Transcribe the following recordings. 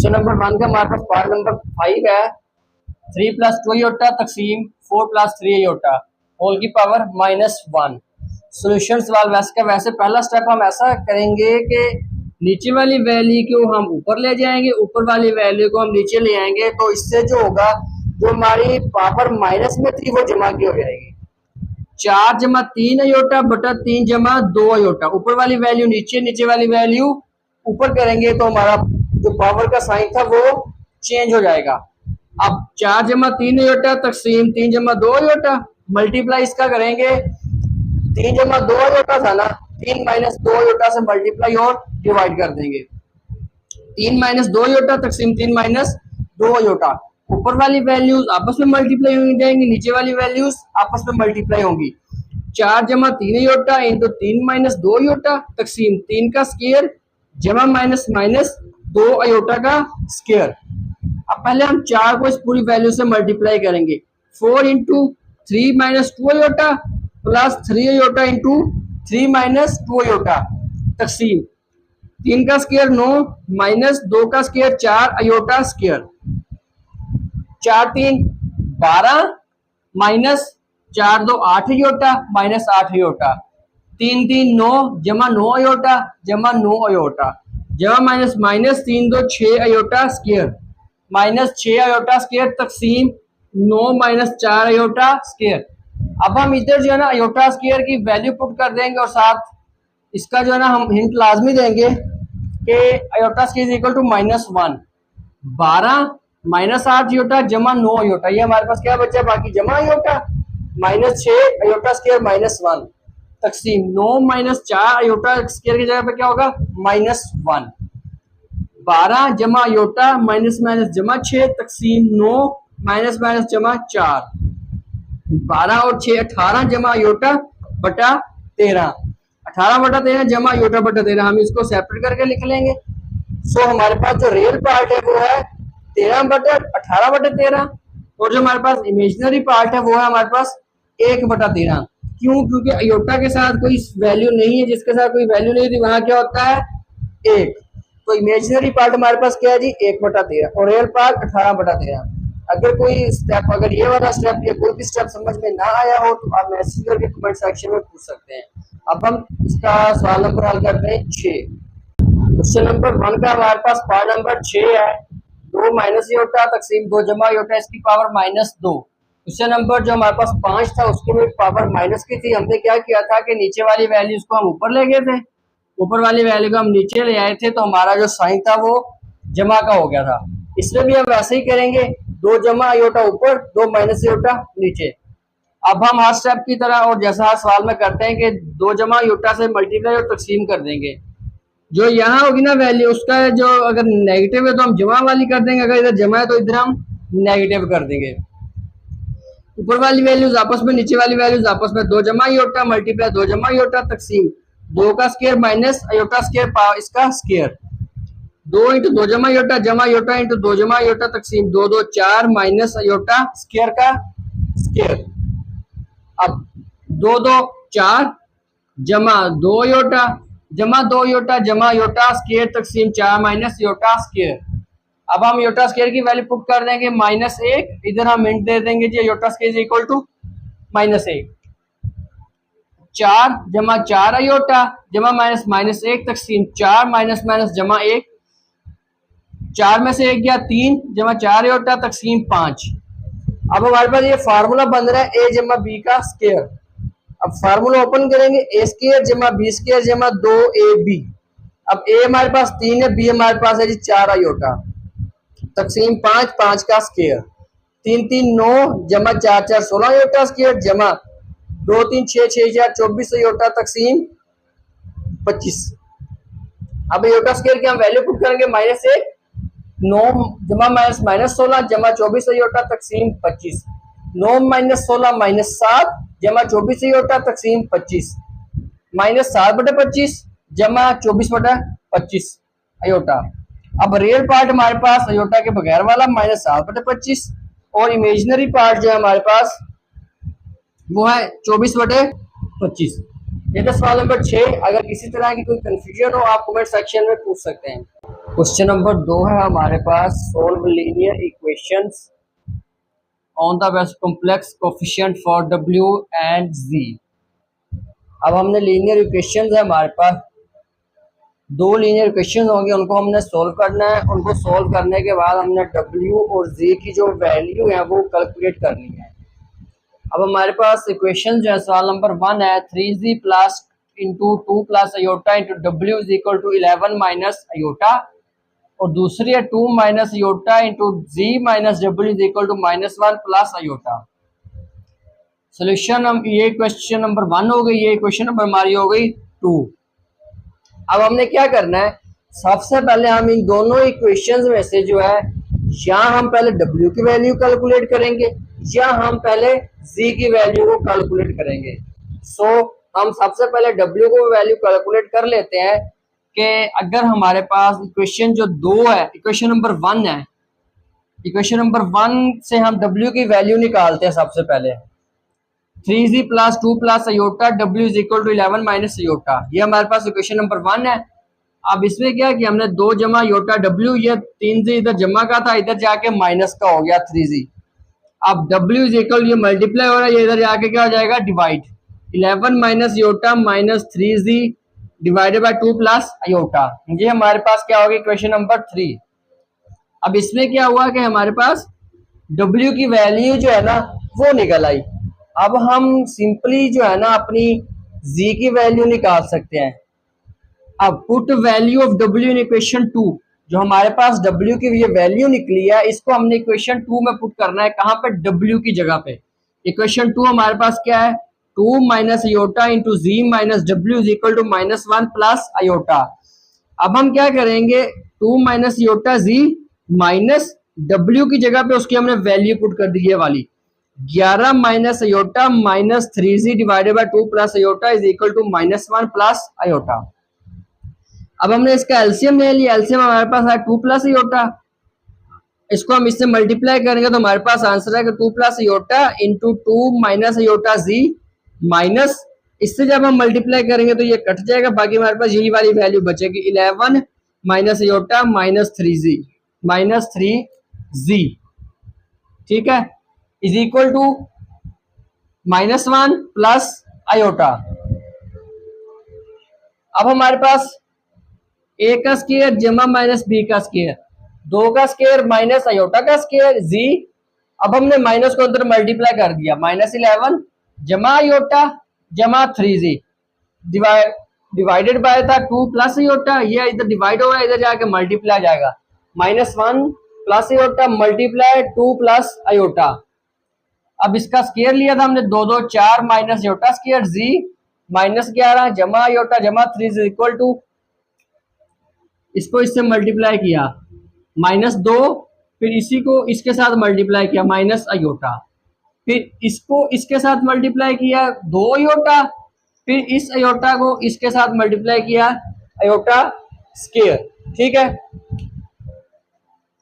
Question number 1 का हमारे पास part number 5 है। 3 + 2 आयोटा तकसीम 4 + 3 आयोटा होल की पावर -1। सोल्यूशन सवाल वैसे का वैसे पहला स्टेप हम ऐसा करेंगे कि नीचे वाली वैल्यू को हम ऊपर ले जाएंगे, ऊपर वाली वैल्यू को हम नीचे ले आएंगे, तो इससे जो होगा जो हमारी पावर माइनस में थी वो जमा की हो जाएगी। 4 + 3 आयोटा बटा 3 + 2 आयोटा, ऊपर वाली वैल्यू नीचे, नीचे वाली वैल्यू ऊपर करेंगे तो हमारा जो पावर का साइन था वो चेंज हो जाएगा। अब 4 + 3 आयोटा तकसीम 3 + 2 आयोटा, मल्टीप्लाई इसका करेंगे। 3 + 2 आयोटा था ना, 3 - 2 आयोटा से मल्टीप्लाई और डिवाइड कर देंगे। 3 - 2 आयोटा तकसीम 3 - 2 आयोटा, ऊपर वाली वैल्यूज आपस में मल्टीप्लाई हो जाएंगी, नीचे वाली वैल्यूज आपस में मल्टीप्लाई होंगी। 4 + 3 आयोटा इंटू 3 - 2 आयोटा तकसीम 3 का स्क्वायर जमा माइनस माइनस 2 आयोटा का स्क्वायर। अब पहले हम 4 को इस पूरी वैल्यू से मल्टीप्लाई करेंगे। 4 × 3 - 2 iota plus 3 iota into 3 - 2 iota तकसीम 3 का स्क्वायर 9 माइनस 2 का square 4 iota square. 4 × 3 = 12 minus 4 × 2 = 8 iota minus 8 iota. 3 × 3 = 9 जमा 9 आयोटा जमा 9 आयोटा जमा minus minus 3 × 2 = 6 iota square minus 6 iota square तकसीम 9 - 4 आयोटा स्क्वायर। अब हम इधर जो है ना आयोटा स्क्वायर की वैल्यू पुट कर देंगे और साथ इसका जो है ना हम हिंट लाजमी देंगे कि iota square equal to -1। 12 - 8 iota जमा 9 आयोटा, ये हमारे पास क्या बचा बाकी जमा आयोटा -6 आयोटा स्क्वायर -1 तकसीम 9 - 4 आयोटा स्क्वायर की जगह पे क्या होगा -1। 12 जमा आयोटा माइनस माइनस जमा 6 तकसीम 9 माइनस माइनस जमा 4। 12 और 6 18 जमा आयोटा बटा 13, 18 बटा 13 जमा आयोटा बटा 13। हम इसको सेपरेट करके लिख लेंगे। सो हमारे पास जो रियल पार्ट है वो है 13 बटा 18 बटा 13 और जो हमारे पास इमेजिनरी पार्ट है वो है हमारे पास 1 बटा 13। क्यों? क्योंकि अयोटा के साथ कोई वैल्यू नहीं है, जिसके साथ कोई वैल्यू नहीं थी वहां क्या होता है 1। तो इमेजिनरी पार्ट हमारे पास क्या है जी 1 बटा 13 और रियल पार्ट 18 बटा 13। अगर कोई स्टेप, अगर ये वाला स्टेप या कोई भी स्टेप समझ में ना आया हो तो आप मैसेज करके कमेंट सेक्शन में पूछ सकते हैं। अब हम इसका सवाल नंबर हल करते हैं 6। क्वेश्चन नंबर 1 का हमारे पास पार्ट नंबर 6 है। 2 माइनस आयोटा तकसीम 2 जमा आयोटा इसकी पावर -2। क्वेश्चन नंबर जो हमारे पास 5 था उसकी में पावर माइनस की थी। हमने क्या किया था कि नीचे वाली वैल्यूज को हम ऊपर ले गए थे, ऊपर वाली वैल्यू को हम नीचे ले आए थे, तो हमारा जो साइन था वो जमा का हो गया था। इसमें भी हम वैसे ही करेंगे, 2 जमा आयोटा ऊपर 2 माइनस आयोटा नीचे। अब हम हर स्टेप की तरह और जैसा हर सवाल में करते हैं कि 2 जमा आयोटा से मल्टीप्लाई और तकसीम कर देंगे। जो यहाँ होगी ना वैल्यू उसका जो अगर नेगेटिव है तो हम जमा वाली कर देंगे, अगर इधर जमा है तो इधर हम नेगेटिव कर देंगे। ऊपर वाली वैल्यूज आपस में, नीचे वाली वैल्यूज आपस में। 2 जमा आयोटा मल्टीप्लाई 2 जमा आयोटा तकसीम 2 का स्क्वायर माइनस आयोटा स्क्वायर इसका स्क्वायर। 2 × 2 जमा आयोटा इंटू 2 जमा आयोटा तकसीम 2 2 4 माइनस आयोटा स्क्वायर का स्क्वायर। अब 2 2 4 जमा 2 आयोटा जमा 2 आयोटा जमा आयोटा स्क्वायर तकसीम 4 माइनस आयोटा स्क्वायर। अब हम आयोटा स्क्वायर की वैल्यू पुट कर देंगे -1, इधर हम हिंट दे देंगे जी आयोटा स्क्वायर इक्वल टू -1। 4 जमा 4 आयोटा जमा माइनस माइनस 1 तकसीम 4 माइनस माइनस जमा 1। 4 में से 1 गया 3 जमा 4 आयोटा तकसीम 5। अब हमारे पास ये फार्मूला बन रहा है a जमा b का स्क्वायर। अब फार्मूला ओपन करेंगे a स्क्वायर जमा b स्क्वायर जमा 2ab। अब a हमारे पास 3 है, b हमारे पास है जी 4 आयोटा तकसीम 5 5 का स्क्वायर। 3 3 9 जमा 4 4 16 आयोटा स्क्वायर जमा 2 3 6 6 4 24 आयोटा तकसीम 25। अब आयोटा स्क्वायर की हम वैल्यू पुट करेंगे -1 9 जमा माइनस -16 जमा 24 आयोटा तकसीम 25। 9 - 16 -7 जमा 24 आयोटा तकसीम 25 -7 बटा 25 जमा 24 बटा 25 आयोटा। अब रियल पार्ट हमारे पास आयोटा के बगैर वाला -7 बटा 25 और इमेजिनरी पार्ट जो है हमारे पास वो है 24 बटे 25। ये था सवाल नंबर 6। अगर किसी तरह की कोई कंफ्यूजन हो आप कमेंट सेक्शन में पूछ सकते हैं। क्वेश्चन नंबर 2 है हमारे पास, solve linear equations on the best complex coefficient for W and Z. अब हमने लीनियर इक्वेशंस है हमारे पास, दो लीनियर इक्वेशन होंगे, उनको हमने सोल्व करना है। उनको सोल्व करने के बाद हमने डब्ल्यू और जी की जो वैल्यू है वो कैलकुलेट करनी है। अब हमारे पास इक्वेशन जो है, सवाल नंबर 1 है 3z plus into 2 plus iota into W is equal to 11 minus iota, और दूसरी है 2 minus iota into Z minus W is equal to -1 plus iota. Solution हम ये क्वेश्चन नंबर 1 हो गई, ये क्वेश्चन नंबर हमारी हो गई 2। अब हमने क्या करना है, सबसे पहले हम इन दोनों इक्वेशंस में से जो है, या हम पहले W की वैल्यू कैलकुलेट करेंगे या हम पहले Z की वैल्यू को कैलकुलेट करेंगे। सो हम सबसे पहले W को वैल्यू कैलकुलेट कर लेते हैं कि अगर हमारे पास इक्वेशन जो 2 है, इक्वेशन नंबर 1 है, इक्वेशन नंबर 1 से हम W की वैल्यू निकालते हैं। सबसे पहले 3z plus 2 plus iota W is equal to 11 minus iota, ये हमारे पास इक्वेशन नंबर 1 है। अब इसमें क्या कि हमने 2 जमा अयोटा W, ये 3z इधर जमा का था, इधर जाके माइनस का हो गया 3z। अब W इज इक्वल, ये मल्टीप्लाई हो रहा है, ये इधर जाके क्या हो जाएगा, divide. 11 minus iota minus 3z divided by 2 plus aorta, ये हमारे पास क्या होगा, इक्वेशन नंबर 3। अब इसमें क्या हुआ कि हमारे पास W की वैल्यू जो है ना वो निकल आई। अब हम सिंपली जो है ना अपनी Z की वैल्यू निकाल सकते हैं। अब put value of W in equation 2, जो हमारे पास W की ये वैल्यू निकली है, इसको हमने इक्वेशन 2 में पुट करना है। कहां पे, W की जगह पे। इक्वेशन 2 हमारे पास क्या है, 2 minus iota into Z minus W is equal to -1 plus iota. अब हम क्या करेंगे, 2 minus iota Z minus W की जगह पे उसकी हमने वैल्यू पुट कर दी, ये वाली 11 minus iota minus 3z divided by 2 plus iota is equal to -1 plus iota. अब हमने इसका एलसीएम ले लिया, एलसीएम हमारे पास है 2 प्लस अयोटा, इसको हम इससे मल्टीप्लाई करेंगे तो हमारे पास आंसर है कि 2 plus iota into 2 minus iota Z minus, इससे जब हम मल्टीप्लाई करेंगे तो ये कट जाएगा, बाकी हमारे पास यही वाली वैल्यू बचेगी 11 माइनस अयोटा माइनस 3z, ठीक है, is equal to -1 plus iota. अब हमारे पास a का स्क्वायर जमा माइनस b का स्क्वायर, 2 का स्क्वायर माइनस अयोटा का स्क्वायर z। अब हमने माइनस को अंदर मल्टीप्लाई कर दिया, -11 जमा अयोटा जमा 3z डिवाइडेड बाय था 2 प्लस अयोटा, ये इधर डिवाइड होगा, इधर जाके मल्टीप्लाई जाएगा, -1 plus aorta multiply 2 plus iota. अब इसका स्क्वायर लिया था हमने, 2 2 4 माइनस अयोटा स्क्वायर z -11 जमा अयोटा जमा 3 इक्वल टू, इसको इससे मल्टीप्लाई किया -2, फिर इसी को इसके साथ मल्टीप्लाई किया माइनस अयोटा, फिर इसको इसके साथ मल्टीप्लाई किया 2 अयोटा, फिर इस अयोटा को इसके साथ मल्टीप्लाई किया अयोटा स्क्वायर, ठीक है।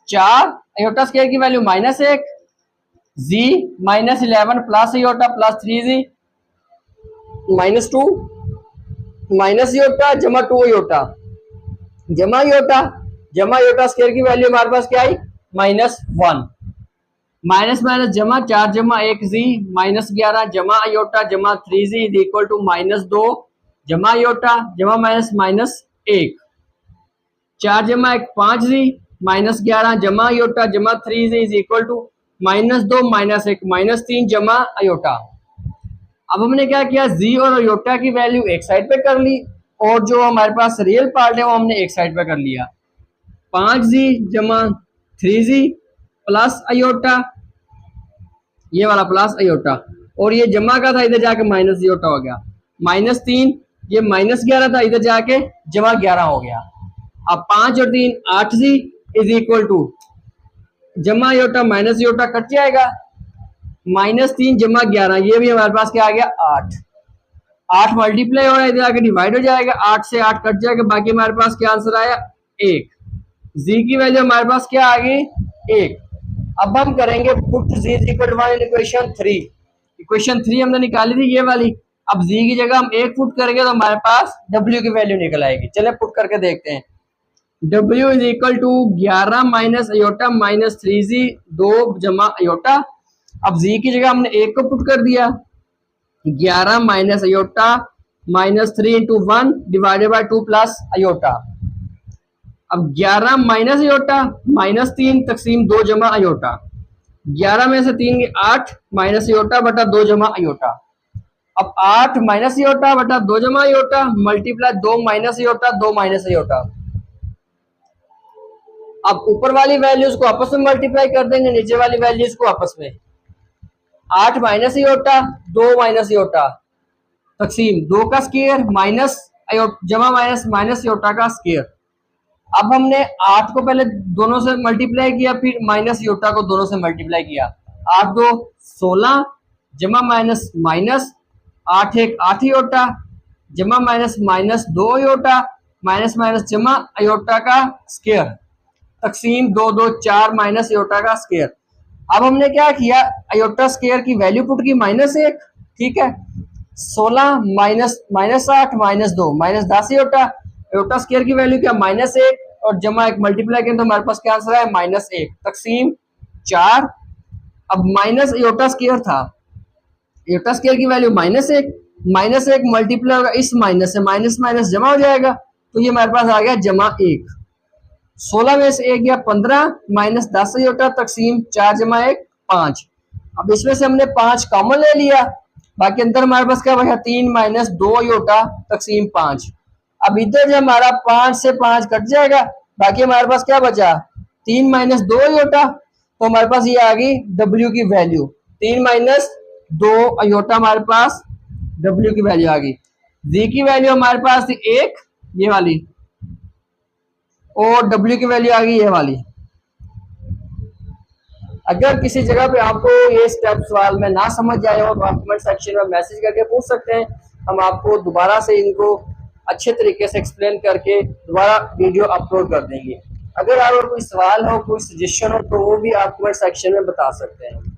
4 अयोटा स्क्वायर की value -1 z -11 plus iota plus 3z -2 minus aorta जमा 2 अयोटा जमा अयोटा स्क्वायर की वैल्यू हमारे पास क्या आई, -1 माइनस माइनस जमा 4 जमा 1 z -11 जमा अयोटा जमा 3z इज इक्वल टू -2 जमा अयोटा जमा -1 4 जमा 1 5 z -11 जमा अयोटा जमा 3z इज इक्वल टू -2 -1 -3 जमा अयोटा। अब हमने क्या किया, z और अयोटा की वैल्यू एक साइड पे कर ली और जो हमारे पास रियल पार्ट है वो हमने एक साइड पे कर लिया। 5z जमा 3z प्लस अयोटा, ये वाला प्लस अयोटा, और ये जमा का था, इधर जाके माइनस अयोटा हो गया, -3, ये -11 था, इधर जाके जमा 11 हो गया। अब 5 और 3 8z इज इक्वल टू जमा अयोटा माइनस अयोटा कट जाएगा, -3 जमा 11, ये भी हमारे पास क्या आ गया 8 मल्टीप्लाई हो रहा है, इधर आके डिवाइड हो जाएगा, 8 से 8 कट जाएगा, बाकी हमारे पास क्या आंसर आया 1। z की वैल्यू हमारे पास क्या आ गई 1। अब हम करेंगे put z equal to 1 in equation 3 हमने निकाली थी ये वाली। अब z की जगह हम 1 पुट करेंगे तो हमारे पास w की वैल्यू निकल आएगी। चले पुट करके देखते हैं। W is equal to 11 minus iota minus 3Z 2 जमा अयोटा। अब Z की जगह हमने 1 को पुट कर दिया, 11 minus iota minus 3 into 1 divided by 2 plus iota. अब 11 माइनस अयोटा माइनस 3 तकसीम 2 जमा अयोटा, 11 में से 3 8 माइनस अयोटा बटा 2 जमा अयोटा। अब 8 माइनस अयोटा बटा 2 जमा iota multiply 2 minus iota 2 minus iota. अब ऊपर वाली वैल्यूज को आपस में मल्टीप्लाई कर देंगे, नीचे वाली वैल्यूज को आपस में। 8 माइनस अयोटा 2 माइनस अयोटा तकसीम 2 का स्क्वायर माइनस जमा माइनस माइनस अयोटा का स्क्वायर। अब हमने 8 को पहले दोनों से मल्टीप्लाई किया, फिर माइनस अयोटा को दोनों से मल्टीप्लाई किया। 8 2 16 जमा माइनस माइनस 8 1 8 अयोटा जमा minus minus 2 iota minus minus जमा अयोटा का स्क्वायर तकसीम 2 2 4 माइनस अयोटा का स्क्वायर। अब हमने क्या किया, अयोटा स्क्वायर की वैल्यू पुट की -1, ठीक है। 16 minus minus 8 minus 2 minus 10 iota square की वैल्यू क्या -1 और जमा 1 मल्टीप्लाई करें तो हमारे पास क्या आंसर है -1 तकसीम 4। अब माइनस अयोटा स्क्वायर था, अयोटा स्क्वायर की वैल्यू -1 मल्टीप्लाई होगा इस माइनस से, माइनस माइनस जमा हो जाएगा तो ये हमारे पास आ गया जमा 1। 16 में से 1 गया 15 माइनस 10 अयोटा तकसीम 4 जमा 1 5। अब इसमें से हमने 5 कॉमन ले लिया, बाकी अंदर हमारे पास क्या बचा 3 माइनस 2 अयोटा तकसीम 5। अब इधर जब हमारा 5 से 5 कट जाएगा, बाकी हमारे पास क्या बचा 3 माइनस 2 अयोटा, तो हमारे पास ये आ गई W की वैल्यू 3 माइनस 2 अयोटा हमारे पास W की वैल्यू आ गई। Z की वैल्यू हमारे पास थी 1 ये वाली और W की वैल्यू आ गई ये वाली। अगर किसी जगह पे आपको ये स्टेप सवाल में ना समझ आए हो तो आप कमेंट सेक्शन में मैसेज करके पूछ सकते हैं, हम आपको दोबारा से इनको अच्छे तरीके से एक्सप्लेन करके दोबारा वीडियो अपलोड कर देंगे। अगर आपको कोई सवाल हो, कोई सजेशन हो तो वो भी आप कमेंट सेक्शन में बता सकते हैं।